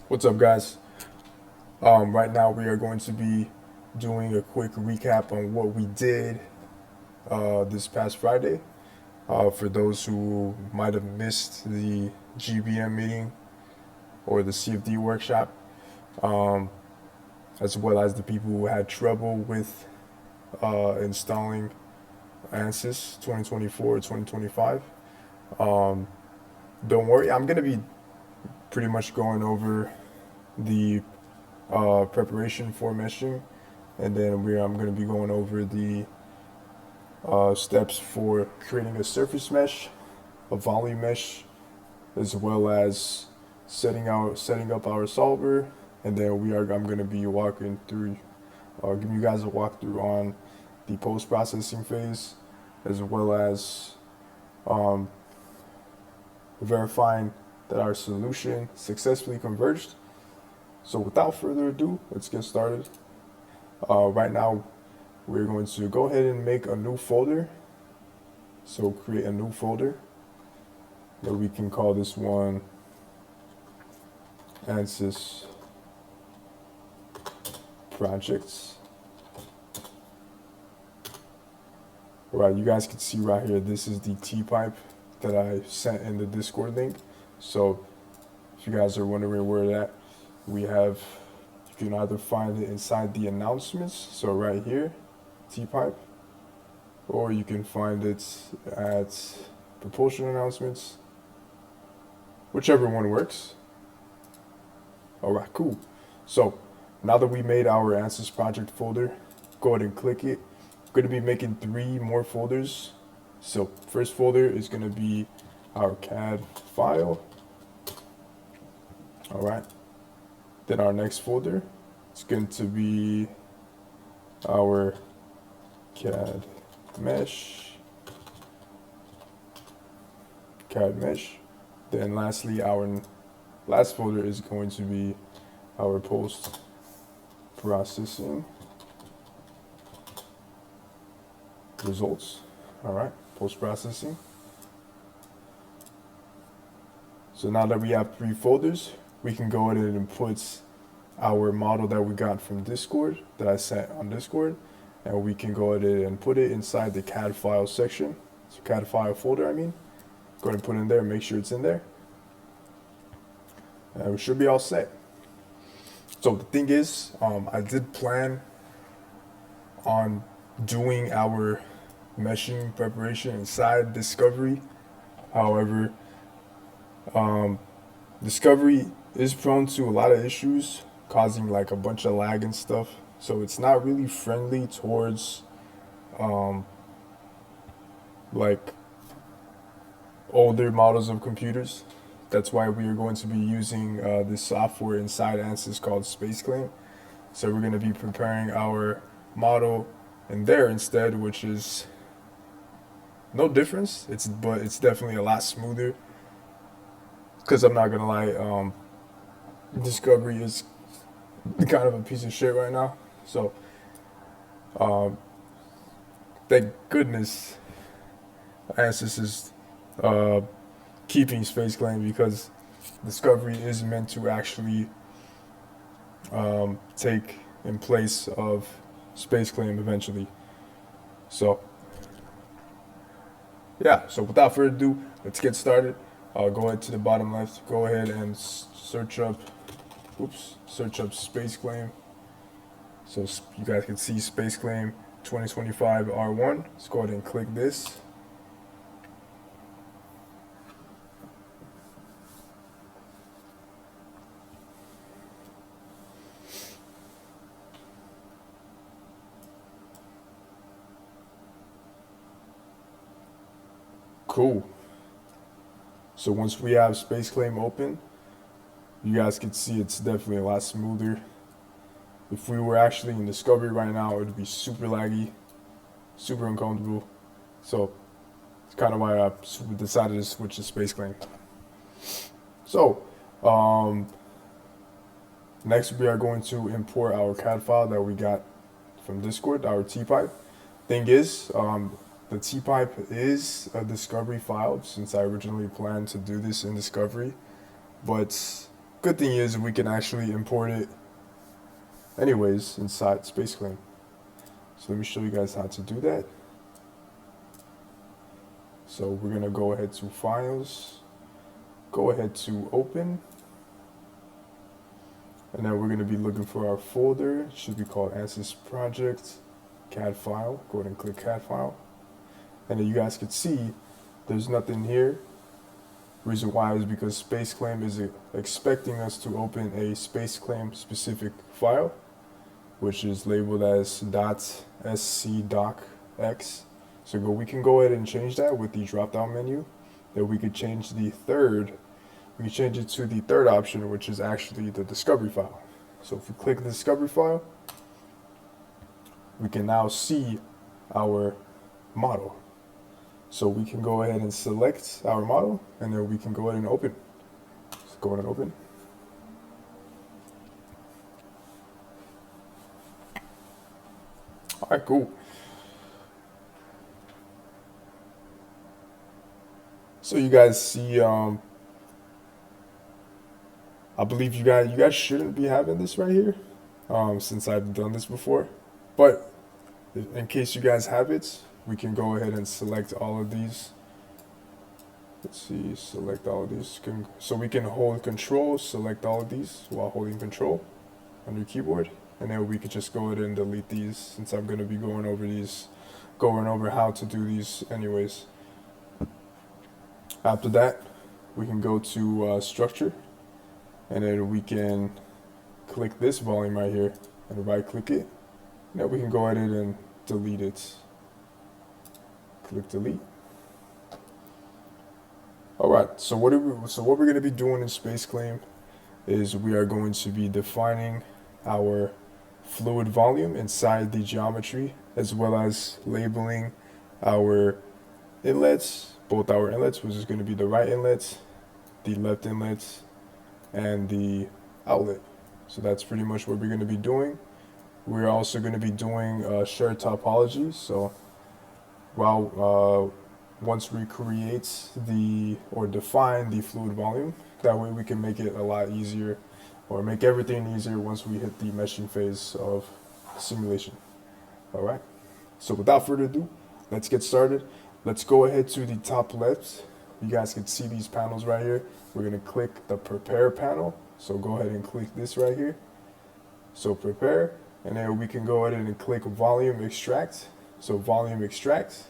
What's up, guys? Right now, we are going to be doing a quick recap on what we did this past Friday. For those who might have missed the GBM meeting or the CFD workshop, um, as well as the people who had trouble with installing Ansys 2024 2025. Um, don't worry, I'm going to be pretty much going over the preparation for meshing, and then I'm going to be going over the steps for creating a surface mesh, a volume mesh, as well as setting up our solver, and then I'm going to be walking through, giving you guys a walkthrough on the post processing phase, as well as um, verifying that our solution successfully converged. So without further ado, let's get started. Right now, we're going to go ahead and make a new folder. So create a new folder that we can call this one Ansys Projects. All right, you guys can see right here, this is the T-pipe that I sent in the Discord link. So if you guys are wondering where that, we have, you can either find it inside the announcements, so right here, T-pipe, or you can find it at propulsion announcements, whichever one works. All right, cool. So now that we made our Ansys project folder, go ahead and click it. I'm going to be making 3 more folders. So first folder is going to be our CAD file. All right. Then our next folder is going to be our CAD mesh. Then lastly, our last folder is going to be our post processing results. All right, post processing. So now that we have 3 folders, we can go ahead and put our model that we got from Discord, that I sent on Discord, and we can go ahead and put it inside the CAD file section. So CAD file folder, I mean. Go ahead and put it in there, make sure it's in there. And we should be all set. So the thing is, I did plan on doing our meshing preparation inside Discovery. However, Discovery is prone to a lot of issues, causing like a bunch of lag and stuff. So it's not really friendly towards like older models of computers. That's why we are going to be using this software inside Ansys called Spaceclaim. So we're going to be preparing our model in there instead, which is no difference. But it's definitely a lot smoother. Because I'm not gonna lie, Discovery is kind of a piece of shit right now. So thank goodness Ansys is keeping Spaceclaim, because Discovery is meant to actually take in place of Spaceclaim eventually. So yeah, so without further ado, let's get started. Go ahead to the bottom left, go ahead and search up Spaceclaim. So you guys can see Spaceclaim 2025 R1. Let's go ahead and click this. Cool. So once we have Spaceclaim open, you guys can see it's definitely a lot smoother. If we were actually in Discovery right now, it would be super laggy, super uncomfortable. So it's kind of why I decided to switch to Spaceclaim. So next we are going to import our CAD file that we got from Discord, our T-pipe. Thing is, the T-pipe is a Discovery file, since I originally planned to do this in Discovery, but good thing is we can actually import it anyways inside Spaceclaim. So let me show you guys how to do that. So we're gonna go ahead to Files, go ahead to Open, and then we're gonna be looking for our folder. It should be called Ansys Project, CAD file. Go ahead and click CAD file. And then you guys can see there's nothing here. Reason why is because Spaceclaim is expecting us to open a Spaceclaim specific file, which is labeled as .scdocx. So we can go ahead and change that with the drop down menu. Then we could change we can change it to the third option, which is actually the discovery file. So if we click the discovery file, we can now see our model. So we can go ahead and select our model, and then we can go ahead and open. So go ahead and open. All right, cool. So you guys see, I believe you guys shouldn't be having this right here, since I've done this before. But in case you guys have it, we can go ahead and select all of these. Let's see, select all of these. So we can hold Control, select all of these while holding Control on your keyboard, and then we could just go ahead and delete these, since I'm going to be going over how to do these anyways. After that, we can go to Structure, and then we can click this volume right here and right click it. Now we can go ahead and delete it. Click delete. All right. So what we're going to be doing in Spaceclaim is we are going to be defining our fluid volume inside the geometry, as well as labeling our inlets, both our inlets, which is going to be the right inlet, the left inlet, and the outlet. So that's pretty much what we're going to be doing. We're also going to be doing shared topology. So once we create or define the fluid volume, that way we can make it a lot easier, or make everything easier once we hit the meshing phase of simulation. All right. So without further ado, let's get started. Let's go ahead to the top left. You guys can see these panels right here. We're going to click the Prepare panel. So go ahead and click this right here. So Prepare, and then we can go ahead and click Volume Extract. So Volume Extract.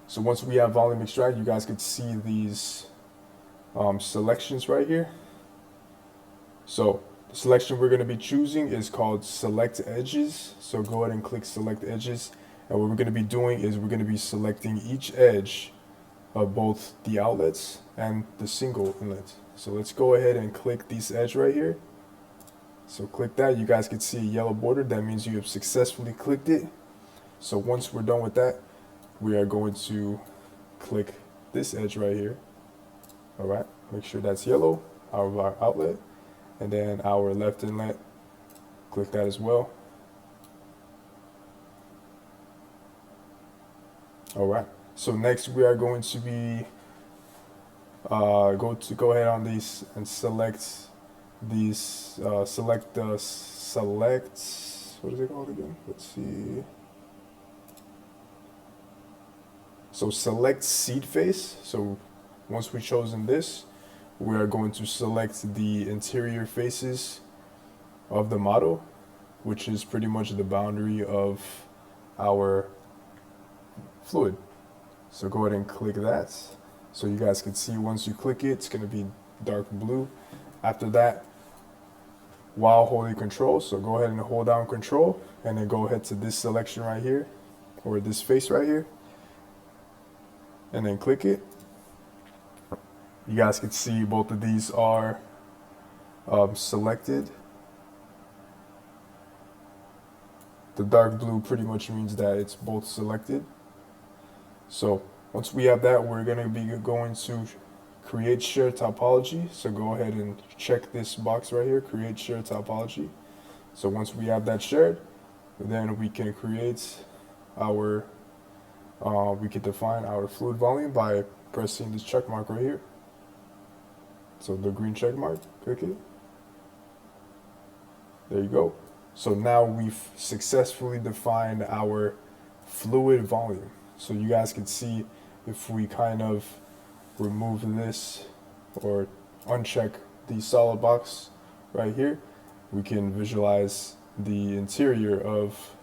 So once we have Volume Extract, you guys can see these selections right here. So the selection we're going to be choosing is called Select Edges. So go ahead and click Select Edges. And what we're going to be doing is we're going to be selecting each edge of both the outlets and the single inlet. So let's go ahead and click this edge right here. So click that. You guys can see a yellow border. That means you have successfully clicked it. So once we're done with that, we are going to click this edge right here. All right, make sure that's yellow, our outlet, and then our left inlet, click that as well. All right, so next we are going to be go ahead on these and select these what is it called again? Let's see. So select seed face. So once we've chosen this, we are going to select the interior faces of the model, which is pretty much the boundary of our fluid. So go ahead and click that. So you guys can see once you click it, it's going to be dark blue. After that, while holding Control, so go ahead and hold down Control, and then go ahead to this selection right here, or this face right here, and then click it. You guys can see both of these are selected. The dark blue pretty much means that it's both selected. So once we have that, we're going to be going to create shared topology. So go ahead and check this box right here, create shared topology. So once we have that shared, then we can create our we can define our fluid volume by pressing this check mark right here. So the green check mark, click it. There you go. So now we've successfully defined our fluid volume. So you guys can see if we kind of remove this or uncheck the solid box right here, we can visualize the interior of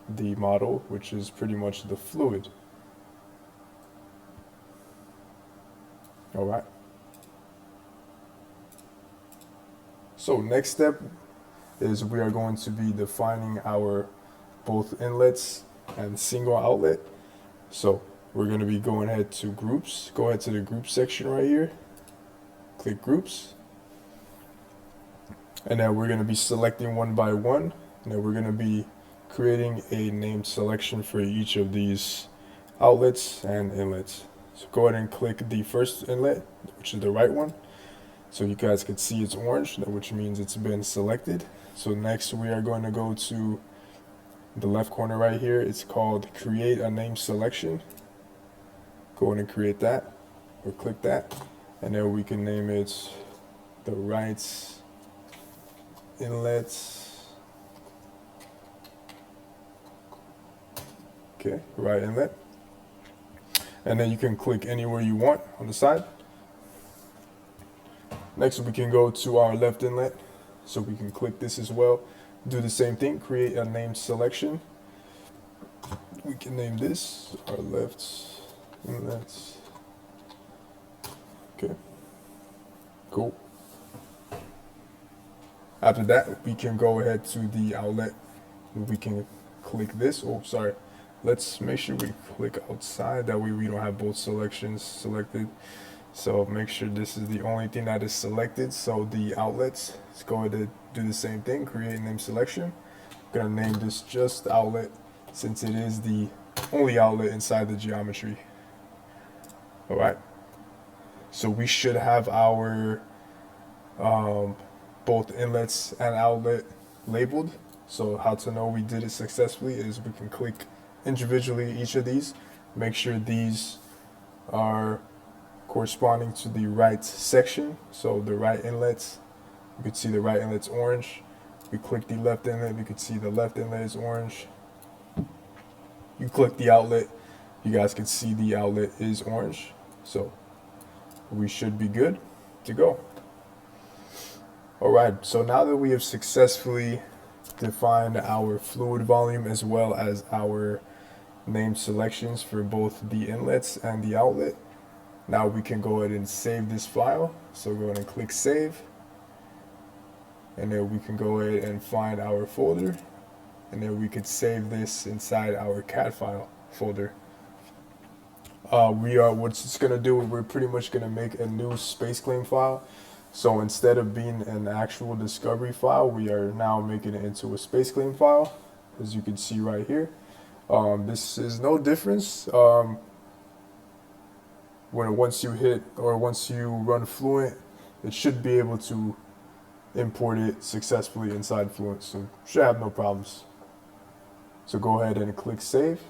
the model, which is pretty much the fluid. All right. So next step is we are going to be defining our both inlets and single outlet. So we're going to be going ahead to groups. Go ahead to the group section right here. Click groups. And then we're going to be selecting one by one. And then we're going to be creating a named selection for each of these outlets and inlets. So go ahead and click the first inlet, which is the right one. So you guys can see it's orange, which means it's been selected. So next we are going to go to the left corner right here. It's called create a name selection. Go ahead and create that, or click that. And then we can name it the right inlet. Okay, right inlet. And then you can click anywhere you want on the side. Next we can go to our left inlet. So we can click this as well. Do the same thing, create a name selection. We can name this our left inlet. Okay, cool. After that, we can go ahead to the outlet. We can click this. Oh, sorry. Let's make sure we click outside. That way we don't have both selections selected. So make sure this is the only thing that is selected. So the outlets, let's go ahead and do the same thing, create name selection. I'm gonna name this just outlet since it is the only outlet inside the geometry. All right. So we should have our both inlets and outlet labeled. So how to know we did it successfully is we can click individually each of these, make sure these are corresponding to the right section. So the right inlets, you can see the right inlet's orange. We click the left inlet, you can see the left inlet is orange. You click the outlet, you guys can see the outlet is orange. So we should be good to go. All right, so now that we have successfully defined our fluid volume as well as our name selections for both the inlets and the outlet, now we can go ahead and save this file. So go ahead and click save. And then we can go ahead and find our folder. And then we could save this inside our CAD file folder. What's it's gonna do, we're pretty much gonna make a new Spaceclaim file. So instead of being an actual discovery file, we are now making it into a Spaceclaim file, as you can see right here. This is no difference. Once you run Fluent, it should be able to import it successfully inside Fluent, so should have no problems. So go ahead and click save.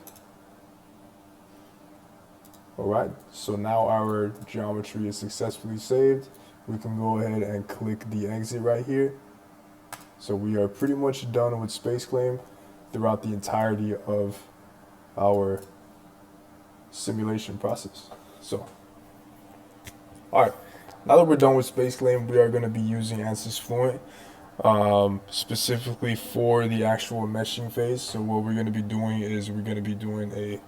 All right, so now our geometry is successfully saved. We can go ahead and click the exit right here. So we are pretty much done with Spaceclaim throughout the entirety of our simulation process. So, all right, now that we're done with Spaceclaim, we are going to be using Ansys Fluent specifically for the actual meshing phase. So what we're going to be doing is we're going to be doing a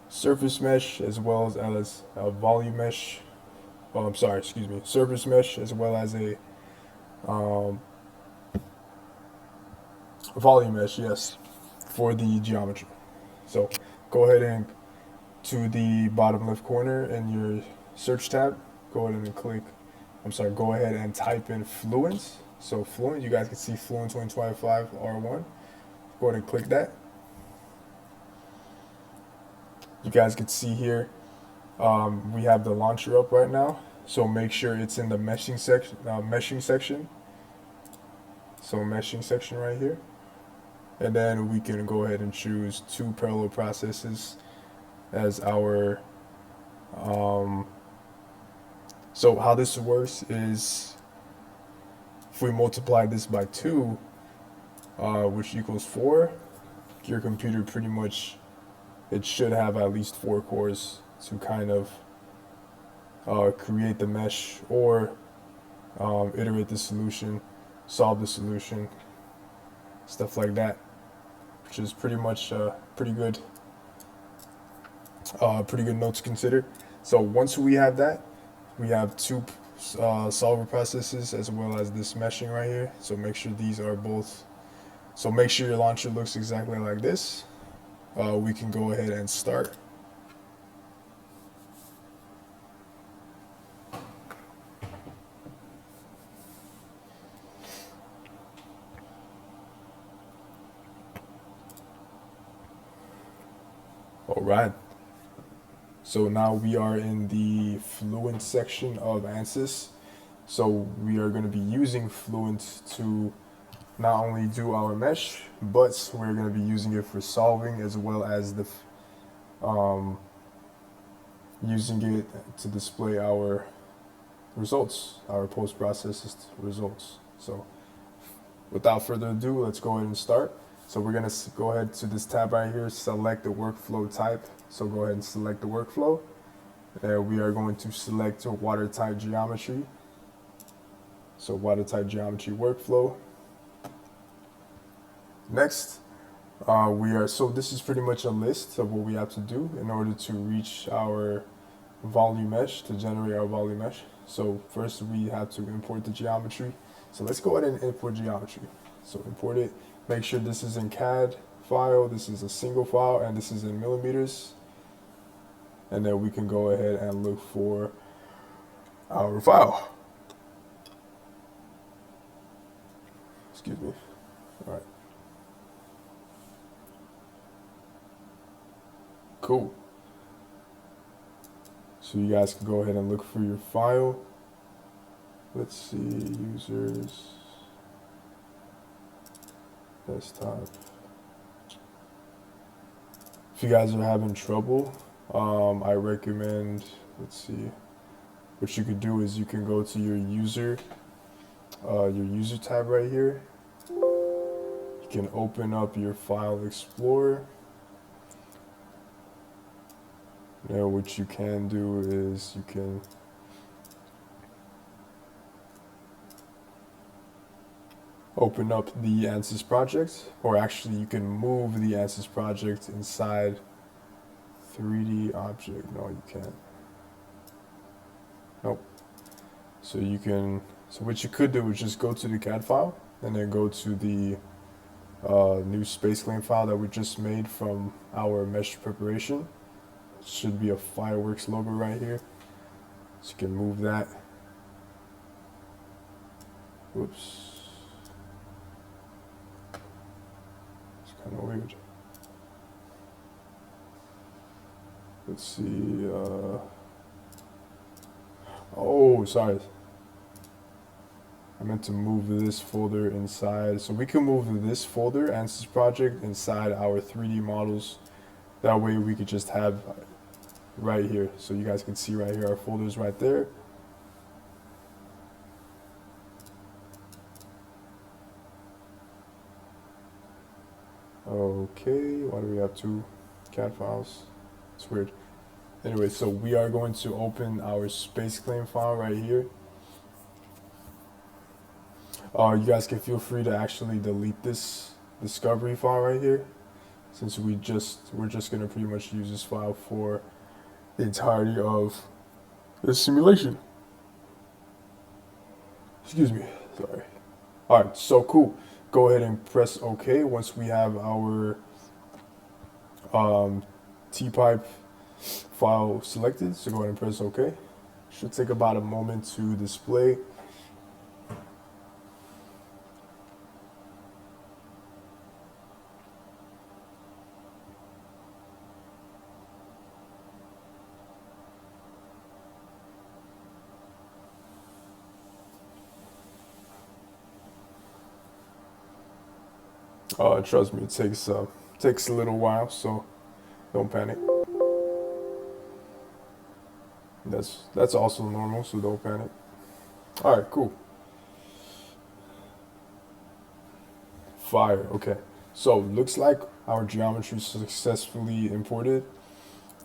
surface mesh as well as a volume mesh. Surface mesh as well as a volume mesh, yes, for the geometry. So go ahead and to the bottom left corner in your search tab, go ahead and type in Fluent. So Fluent, you guys can see Fluent 2025 R1. Go ahead and click that. You guys can see here, we have the launcher up right now. So make sure it's in the meshing section. So meshing section right here. And then we can go ahead and choose 2 parallel processes as our So how this works is if we multiply this by 2, which equals 4, your computer pretty much, it should have at least 4 cores to kind of create the mesh or iterate the solution, solve the solution, stuff like that, which is pretty much pretty good note to consider. So once we have that, we have 2 solver processes as well as this meshing right here. So make sure these are both. So make sure your launcher looks exactly like this. We can go ahead and start. All right. So now we are in the Fluent section of Ansys. So we are going to be using Fluent to not only do our mesh, but we're going to be using it for solving as well as the using it to display our results, our post-processed results. So without further ado, let's go ahead and start. So we're going to go ahead to this tab right here, select the workflow type. So go ahead and select the workflow. And we are going to select water type geometry. So water type geometry workflow. Next, so this is pretty much a list of what we have to do in order to reach our volume mesh, to generate our volume mesh. So first we have to import the geometry. So let's go ahead and import geometry. So import it, make sure this is in CAD file, this is a single file, and this is in millimeters. And then we can go ahead and look for our file. Excuse me. All right. Cool. So you guys can go ahead and look for your file. Let's see, users, desktop. If you guys are having trouble, I recommend, let's see, what you could do is you can go to your user tab right here. You can open up your file explorer. Now what you can do is you can open up the Ansys project, or actually you can move the Ansys project inside 3D object. No, you can't. Nope. So you can, so what you could do is just go to the CAD file and then go to the new Spaceclaim file that we just made from our mesh preparation. It should be a fireworks logo right here. So you can move that. Whoops. It's kind of weird. Let's see. Oh, sorry. I meant to move this folder inside. So we can move this folder, Ansys project, inside our 3D models. That way we could just have right here. So you guys can see right here, our folder's right there. Okay, why do we have 2 CAD files? It's weird. Anyway, so we are going to open our Spaceclaim file right here. You guys can feel free to actually delete this discovery file right here, since we're just going to pretty much use this file for the entirety of this simulation. Excuse me, sorry. All right, so cool. Go ahead and press OK once we have our T-pipe file selected. So go ahead and press OK. Should take about a moment to display. Trust me, it takes a little while, so don't panic. That's also normal, so don't panic. All right, cool. Fire. Okay. So looks like our geometry successfully imported.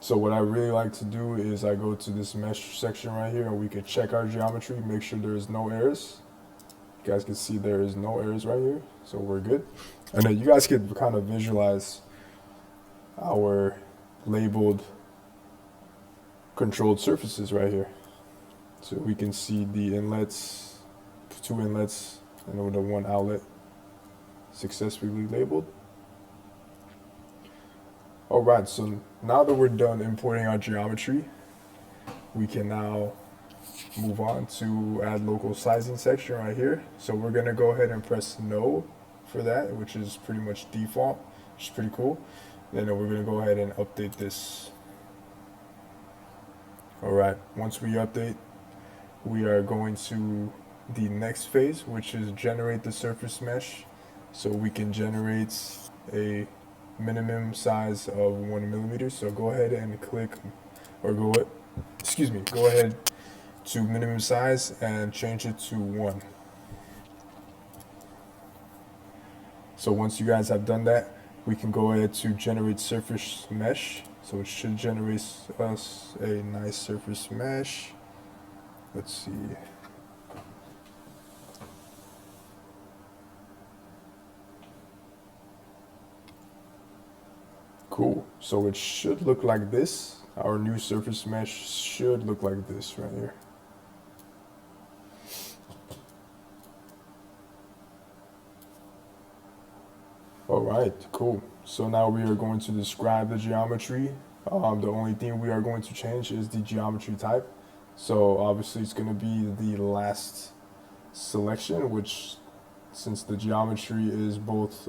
So what I really like to do is I go to this mesh section right here and we can check our geometry, make sure there is no errors. You guys can see there is no errors right here, so we're good. And then you guys can kind of visualize our labeled controlled surfaces right here. So we can see the inlets, 2 inlets, and the 1 outlet successfully labeled. All right, so now that we're done importing our geometry, we can now move on to add local sizing section right here. So we're gonna go ahead and press no for that, which is pretty much default, which is pretty cool. Then we're gonna go ahead and update this. All right, once we update, we are going to the next phase, which is generate the surface mesh. So we can generate a minimum size of 1 millimeter. So go ahead and click, or go ahead to minimum size and change it to 1. So once you guys have done that, we can go ahead to generate surface mesh. So it should generate us a nice surface mesh. Let's see. Cool. So it should look like this. Our new surface mesh should look like this right here. All right, cool. So now we are going to describe the geometry. The only thing we are going to change is the geometry type. So obviously it's going to be the last selection, which since the geometry is both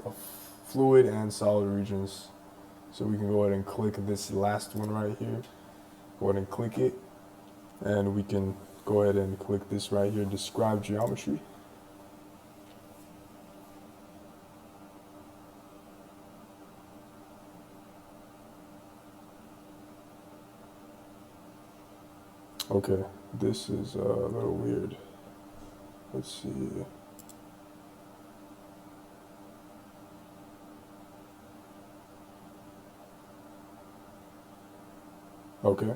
fluid and solid regions. So we can go ahead and click this last one right here. Go ahead and click it. And we can go ahead and click this right here, describe geometry. Okay, this is a little weird. Let's see. Okay,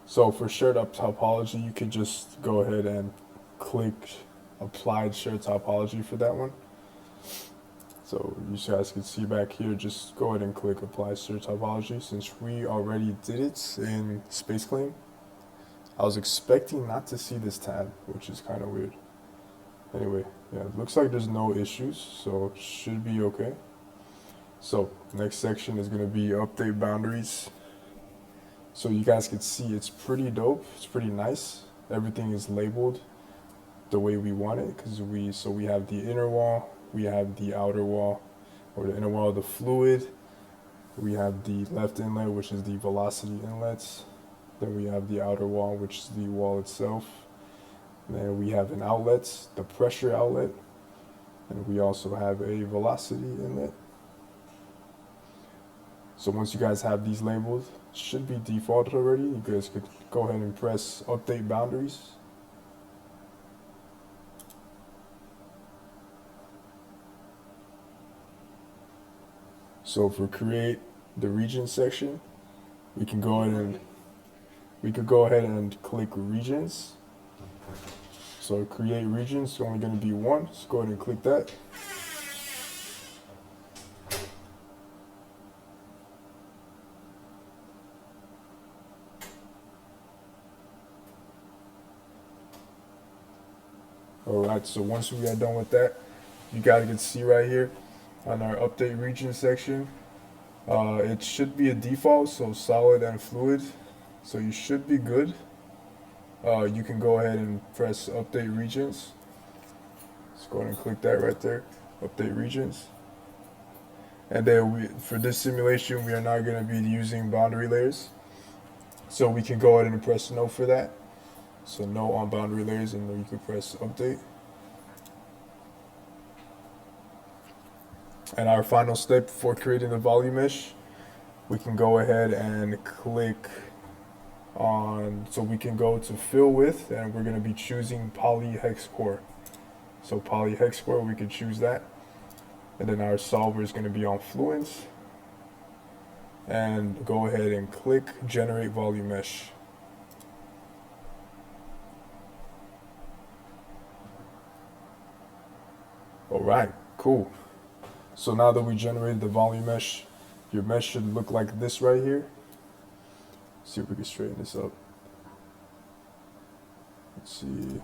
so for shared up topology, you could just go ahead and click applied shared topology for that one. So you guys can see back here, just go ahead and click apply shared topology since we already did it in Spaceclaim. I was expecting not to see this tab, which is kind of weird. Anyway, yeah, it looks like there's no issues, so it should be okay. So next section is going to be update boundaries. So you guys can see it's pretty dope. It's pretty nice. Everything is labeled the way we want it because we have the inner wall, we have the outer wall, or the inner wall of the fluid. We have the left inlet, which is the velocity inlets. Then we have the outer wall, which is the wall itself. And then we have an outlet, the pressure outlet, and we also have a velocity inlet. So once you guys have these labeled, it should be defaulted already. You guys could go ahead and press update boundaries. So for create the region section, we can go ahead and click regions. So create regions, it's only going to be 1. So go ahead and click that. Alright, so once we are done with that, you guys can see right here on our update region section, it should be a default, so solid and fluid. So you should be good. You can go ahead and press update regions. Let's go ahead and click that right there, update regions. And then for this simulation, we are not going to be using boundary layers. So we can go ahead and press no for that. So no on boundary layers, and then you can press update. And our final step before creating the volume mesh, we can go ahead and click so we can go to fill with, and we're going to be choosing polyhex core. So polyhex core, we could choose that. And then our solver is going to be on Fluent. And go ahead and click generate volume mesh. All right, cool. So now that we generated the volume mesh, your mesh should look like this right here. Let's see if we can straighten this up. Let's see.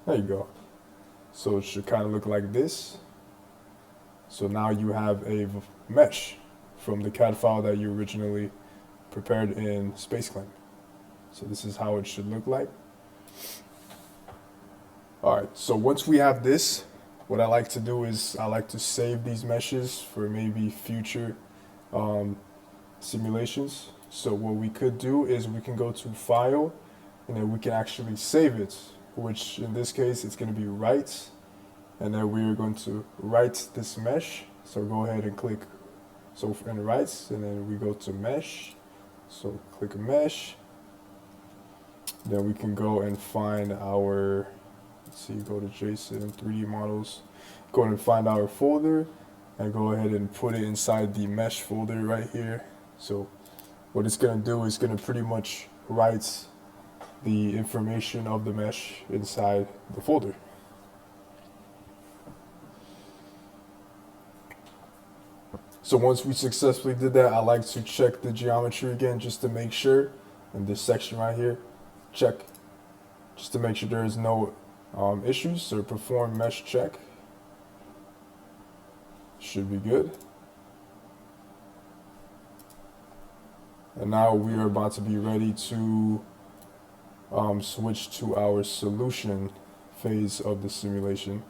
There you go. So it should kind of look like this. So now you have a mesh from the CAD file that you originally prepared in Spaceclaim. So this is how it should look like. All right, so once we have this, what I like to do is I like to save these meshes for maybe future simulations. So what we could do is we can go to File, and then we can actually save it, which in this case it's going to be write, and then we're going to write this mesh. So go ahead and click in writes, and then we go to mesh. So click mesh. Then we can go and find our, let's see, go to JSON 3D models, go ahead and find our folder, and go ahead and put it inside the mesh folder right here. So what it's going to do is going to pretty much write the information of the mesh inside the folder. So once we successfully did that, I like to check the geometry again just to make sure. In this section right here, check just to make sure there is no issues. So perform mesh check. Should be good. And now we are about to be ready to switch to our solution phase of the simulation.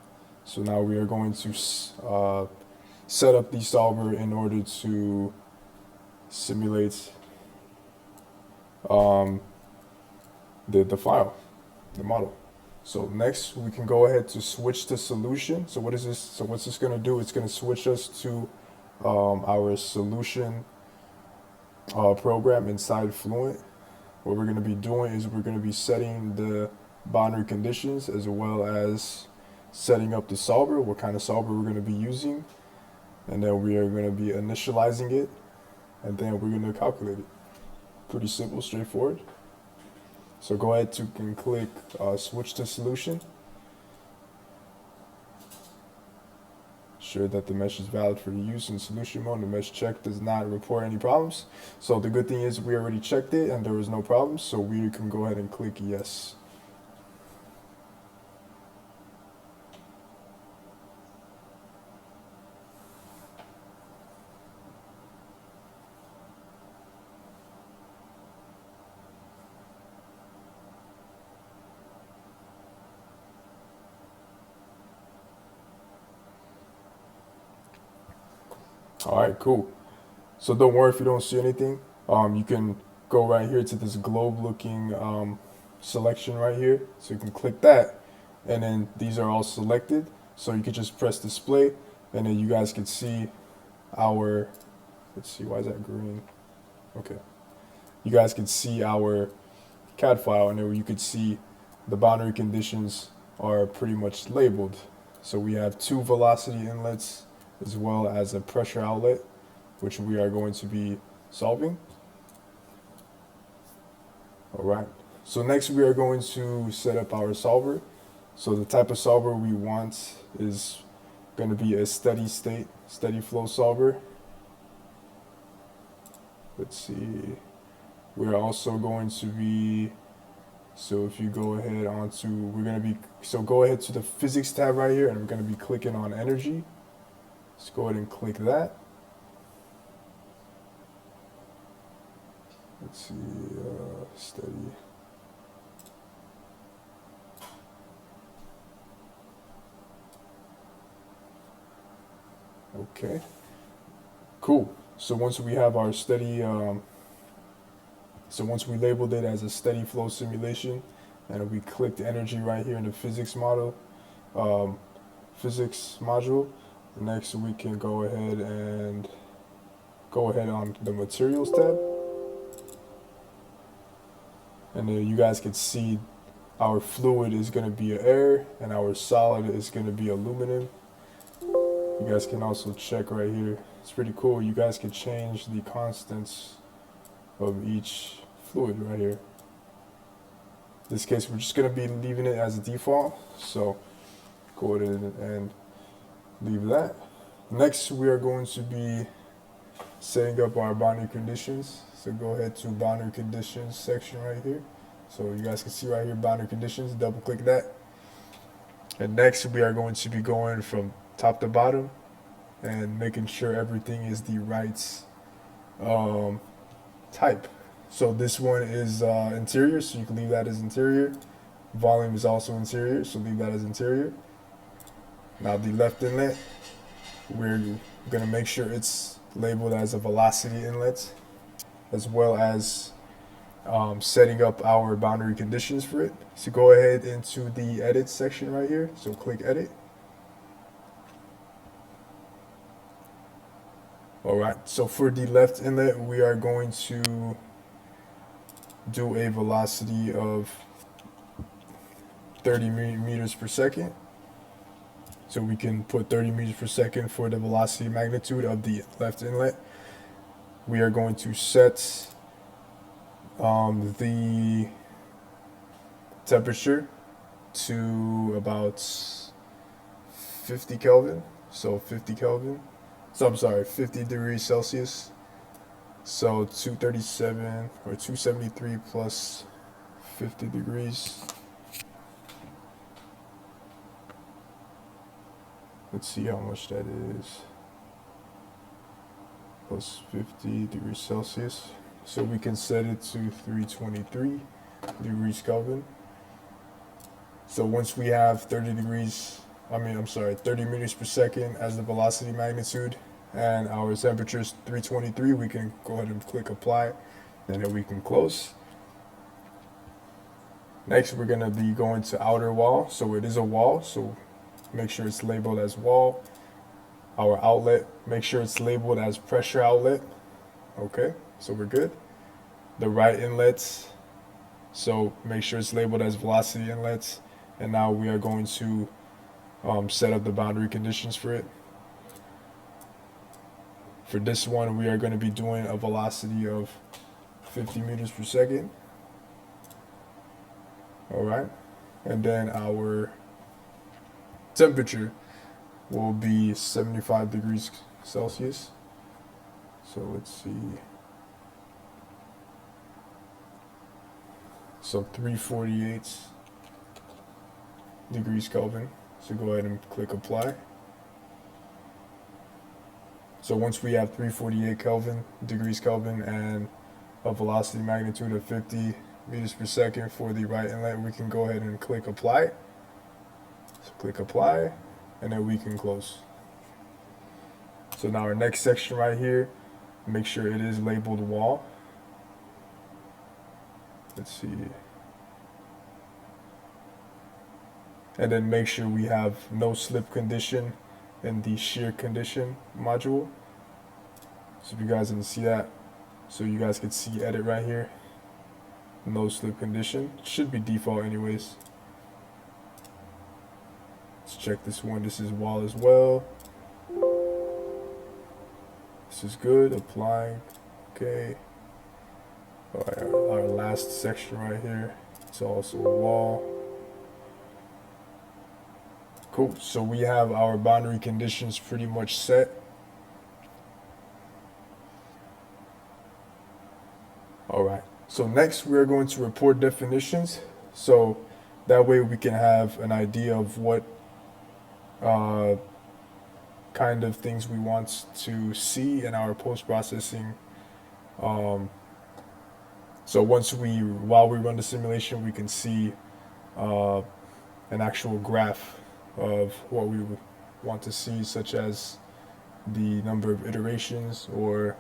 So now we are going to set up the solver in order to simulate the file, the model. So next we can go ahead to switch to solution. So what is this? So what's this going to do? It's going to switch us to our solution program inside Fluent. What we're going to be doing is we're going to be setting the boundary conditions as well as setting up the solver, what kind of solver we're going to be using, and then we are going to be initializing it, and then we're going to calculate it. Pretty simple, straightforward. So go ahead and click switch to solution. Sure that the mesh is valid for use in solution mode. The mesh check does not report any problems. So the good thing is we already checked it and there was no problems, so we can go ahead and click yes. All right, cool. So don't worry if you don't see anything. You can go right here to this globe-looking selection right here. So you can click that, and then these are all selected. So you can just press display, and then you guys can see our. Let's see, why is that green? Okay. You guys can see our CAD file, and then you could see the boundary conditions are pretty much labeled. So we have 2 velocity inlets as well as a pressure outlet, which we are going to be solving. All right, so next we are going to set up our solver. So the type of solver we want is going to be a steady state, steady flow solver. Let's see, we're also going to be, so if you go ahead onto, we're going to be, so go ahead to the physics tab right here, and we're going to be clicking on energy. Let's go ahead and click that. Let's see, steady. Okay, cool. So once we have our steady, so once we labeled it as a steady flow simulation, and we clicked energy right here in the physics model, physics module, next we can go ahead on the materials tab. And then you guys can see our fluid is going to be air and our solid is going to be aluminum. You guys can also check right here. It's pretty cool. You guys can change the constants of each fluid right here. In this case, we're just going to be leaving it as a default. So go ahead and leave that. Next, we are going to be setting up our boundary conditions. So go ahead to boundary conditions section right here. So you guys can see right here, boundary conditions, double click that. And next we are going to be going from top to bottom and making sure everything is the right type. So this one is interior, so you can leave that as interior. Volume is also interior, so leave that as interior. Now the left inlet, we're gonna make sure it's labeled as a velocity inlet, as well as setting up our boundary conditions for it. So go ahead into the edit section right here. So click edit. All right, so for the left inlet, we are going to do a velocity of 30 meters per second. So we can put 30 meters per second for the velocity magnitude of the left inlet. We are going to set the temperature to about 50 Kelvin. So 50 Kelvin. So I'm sorry, 50 degrees Celsius. So 237 or 273 plus 50 degrees. Let's see how much that is. Plus 50 degrees Celsius. So we can set it to 323 degrees Kelvin. So once we have 30 meters per second as the velocity magnitude and our temperature is 323, we can go ahead and click apply, and then we can close. Next, we're gonna be going to outer wall. So it is a wall, so make sure it's labeled as wall. Our outlet, make sure it's labeled as pressure outlet. Okay, so we're good. The right inlets, so make sure it's labeled as velocity inlets. And now we are going to set up the boundary conditions for it. For this one, we are going to be doing a velocity of 50 meters per second. All right, and then our temperature will be 75 degrees Celsius. So let's see. So 348 degrees Kelvin. So go ahead and click apply. So once we have 348 degrees Kelvin and a velocity magnitude of 50 meters per second for the right inlet, we can go ahead and click apply. So click apply, and then we can close. So now our next section right here, make sure it is labeled wall. Let's see. And then make sure we have no slip condition in the shear condition module. So if you guys didn't see that, so you guys can see edit right here. No slip condition. Should be default anyways. Let's check this one. This is wall as well. This is good. Applying. Okay. Our last section right here. It's also a wall. Cool. So we have our boundary conditions pretty much set. All right. So next we're going to report definitions. So that way we can have an idea of what kind of things we want to see in our post-processing. So while we run the simulation, we can see an actual graph of what we would want to see, such as the number of iterations, or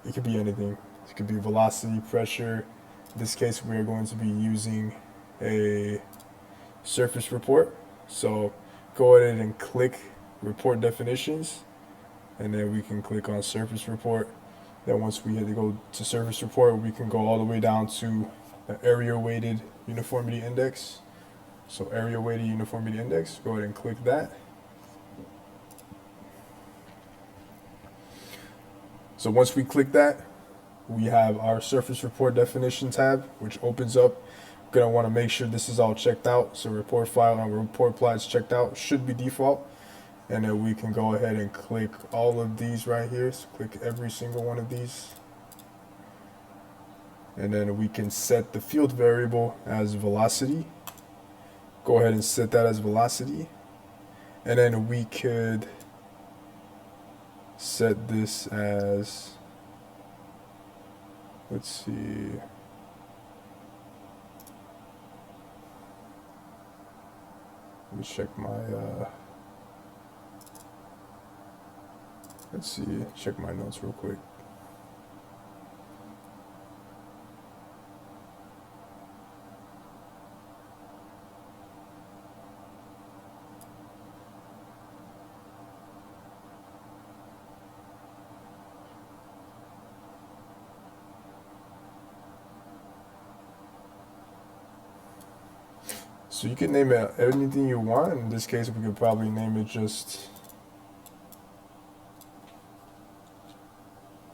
it could be anything. It could be velocity, pressure. In this case, we are going to be using a surface report. So go ahead and click report definitions, and then we can click on surface report. Then once we hit to go to surface report, we can go all the way down to the area weighted uniformity index. So area weighted uniformity index, go ahead and click that. So once we click that, we have our surface report definition tab, which opens up. We're gonna wanna make sure this is all checked out. So report file and report plot is checked out, should be default. And then we can go ahead and click all of these right here. So click every single one of these. And then we can set the field variable as velocity. Go ahead and set that as velocity. And then we could set this as, let's see. Let me check my, let's see, check my notes real quick. So you can name it anything you want. In this case, we could probably name it just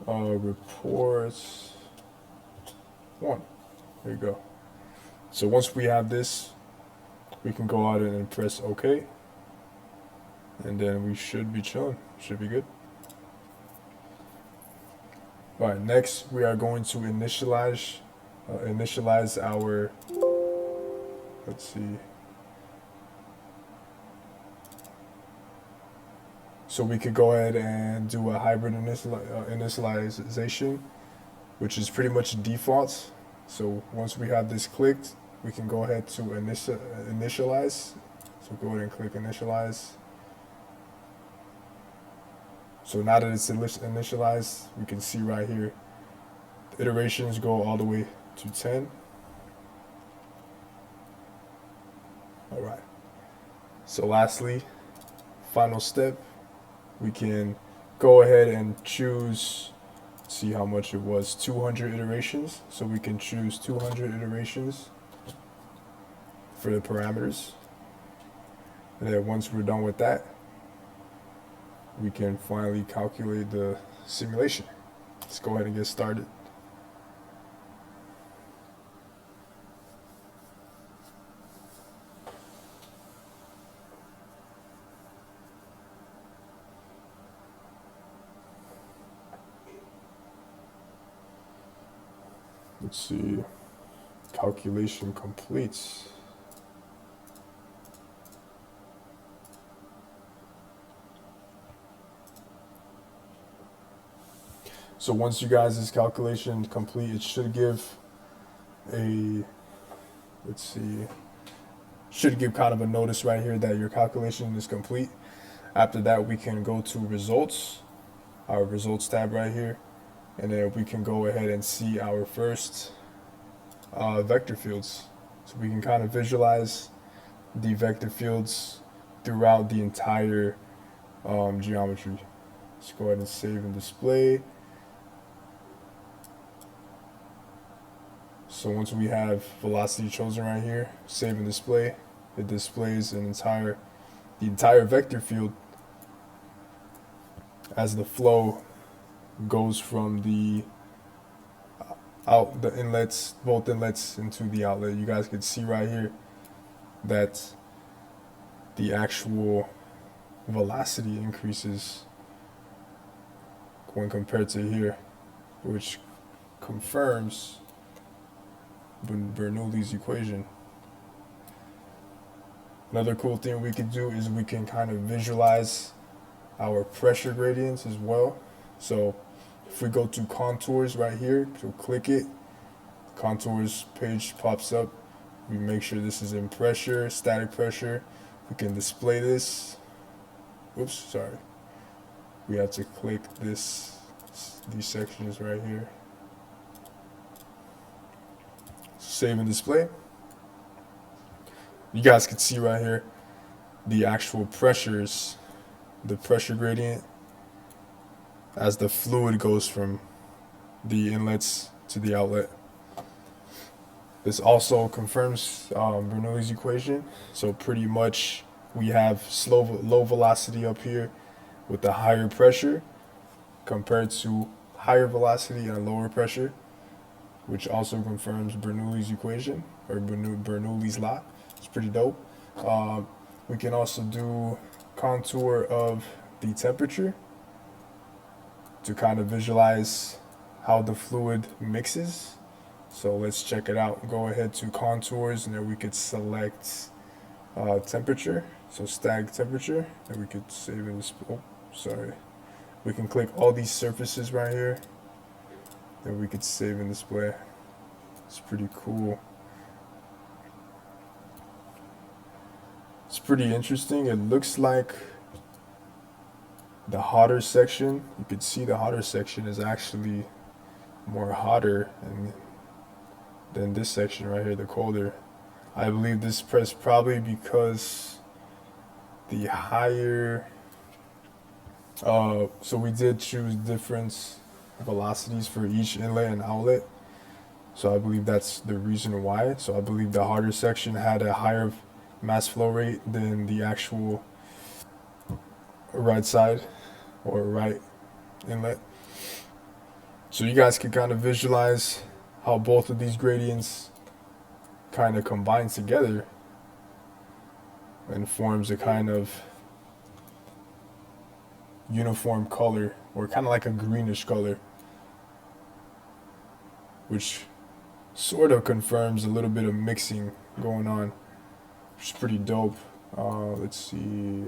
reports 1. There you go. So once we have this, we can go out and press OK. And then we should be chilling. Should be good. All right, next we are going to initialize our, let's see. So we could go ahead and do a hybrid initialization, which is pretty much default. So once we have this clicked, we can go ahead to initialize. So go ahead and click initialize. So now that it's initialized, we can see right here, the iterations go all the way to 10. All right. So lastly, final step, we can go ahead and choose, see how much it was, 200 iterations. So we can choose 200 iterations for the parameters. And then once we're done with that, we can finally calculate the simulation. Let's go ahead and get started. Let's see, calculation completes. So once you guys' calculation complete, it should give a, let's see, should give kind of a notice right here that your calculation is complete. After that, we can go to results, our results tab right here, and then we can go ahead and see our first vector fields. So we can kind of visualize the vector fields throughout the entire geometry. Let's go ahead and save and display. So once we have velocity chosen right here, save and display, it displays the entire vector field as the flow goes from the inlets, both inlets into the outlet. You guys can see right here that the actual velocity increases when compared to here, which confirms Bernoulli's equation. Another cool thing we could do is we can kind of visualize our pressure gradients as well. So if we go to contours right here, so click it, contours page pops up. We make sure this is in pressure, static pressure. We can display this. Oops, sorry. We have to click these sections right here. Save and display. You guys can see right here the actual pressures, the pressure gradient as the fluid goes from the inlets to the outlet. This also confirms Bernoulli's equation. So pretty much we have low velocity up here with the higher pressure compared to higher velocity and lower pressure, which also confirms Bernoulli's equation or Bernoulli's law. It's pretty dope. We can also do contour of the temperature to kind of visualize how the fluid mixes. So let's check it out. Go ahead to contours, and then we could select temperature. So stag temperature, and we could save in this. Oh, sorry. We can click all these surfaces right here. Then we could save and display. It's pretty cool. It's pretty interesting. It looks like the hotter section, you could see the hotter section is actually more hotter than this section right here, the colder. I believe this press probably because the higher, so we did choose different velocities for each inlet and outlet. So I believe that's the reason why. So I believe the harder section had a higher mass flow rate than the actual right side or right inlet. So you guys can kind of visualize how both of these gradients kind of combine together and forms a kind of uniform color, or kind of like a greenish color, which sort of confirms a little bit of mixing going on, which is pretty dope. Let's see.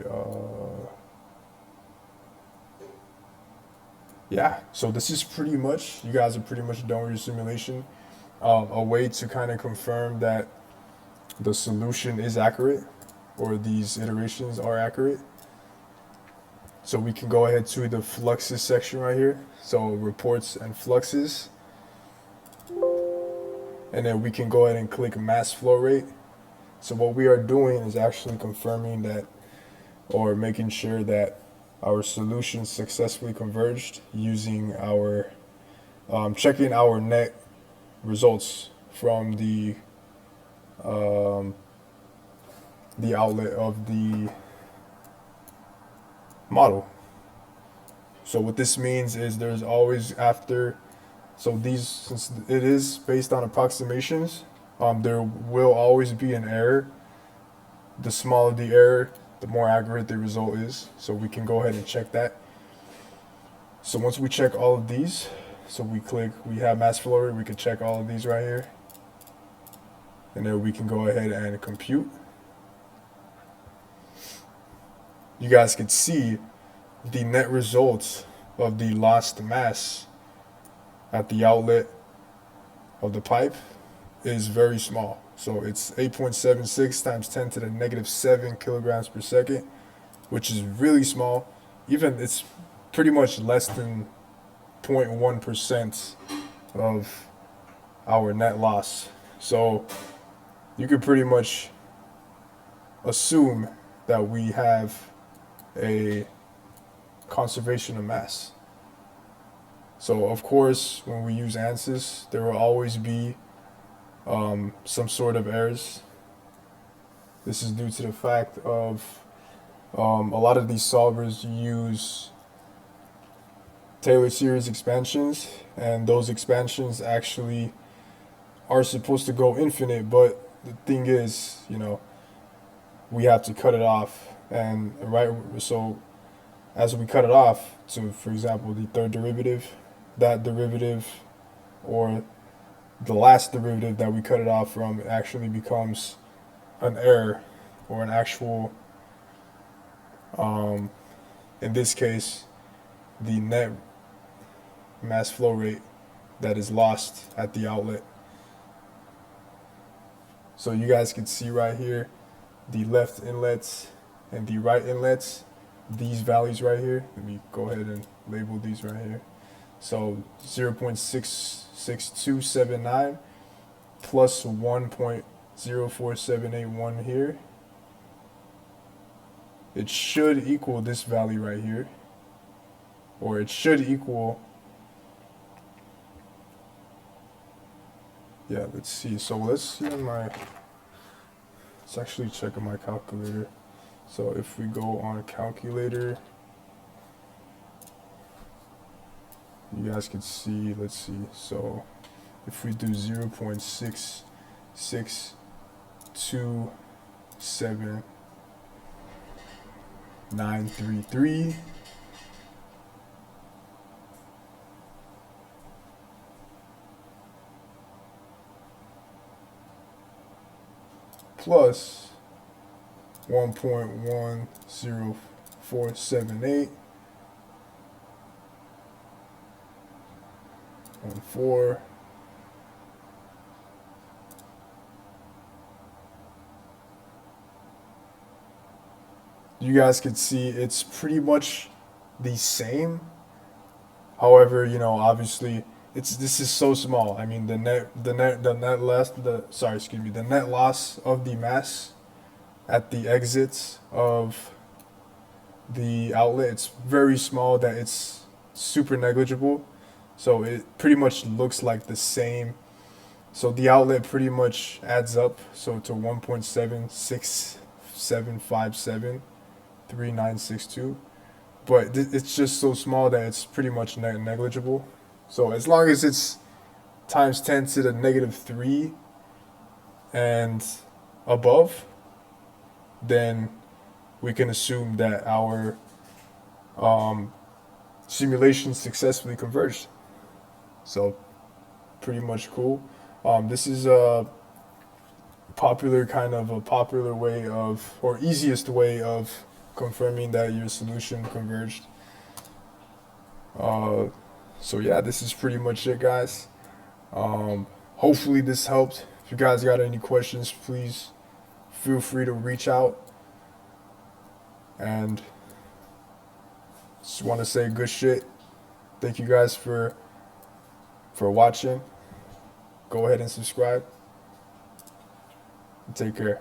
Yeah, so this is pretty much, you guys are pretty much done with your simulation. A way to kind of confirm that the solution is accurate, or these iterations are accurate. So we can go ahead to the fluxes section right here. So reports and fluxes. And then we can go ahead and click mass flow rate. So what we are doing is actually confirming that, or making sure that our solution successfully converged using our, checking our net results from the outlet of the model. So what this means is there's always after, so these, since it is based on approximations, there will always be an error. The smaller the error, the more accurate the result is. So we can go ahead and check that. So once we check all of these, so we click, we have mass flow rate, we can check all of these right here. And then we can go ahead and compute. You guys can see the net results of the lost mass at the outlet of the pipe is very small. So it's 8.76 times 10 to the negative 7 kilograms per second, which is really small. Even it's pretty much less than 0.1% of our net loss. So you could pretty much assume that we have a conservation of mass. So of course, when we use Ansys, there will always be some sort of errors. This is due to the fact of a lot of these solvers use Taylor series expansions, and those expansions actually are supposed to go infinite, but the thing is, we have to cut it off. And so as we cut it off to, for example, the third derivative, that derivative or the last derivative that we cut it off from actually becomes an error, or an actual, in this case, the net mass flow rate that is lost at the outlet. So you guys can see right here, the left inlets and the right inlets, these values right here. Let me go ahead and label these right here. So 0.66279 plus 1.04781 here. It should equal this value right here, or it should equal Yeah, let's see. So let's see on my, let's actually check on my calculator. So if we go on calculator, you guys can see, let's see. So if we do 0.6627933 plus 1.10478 on 4, you guys can see it's pretty much the same. However, you know, obviously this is so small. I mean, the net loss, the net loss of the mass at the exits of the outlet, it's very small, that it's super negligible. So it pretty much looks like the same. So the outlet pretty much adds up. So to 1.767573962. But it's just so small that it's pretty much negligible. So as long as it's times 10 to the -3 and above, then we can assume that our simulation successfully converged. So pretty much cool. This is a popular way of, or easiest way of confirming that your solution converged. So yeah, this is pretty much it, guys. Hopefully this helped. If you guys got any questions, please feel free to reach out. And just want to say good shit. Thank you guys for watching. Go ahead and subscribe. Take care.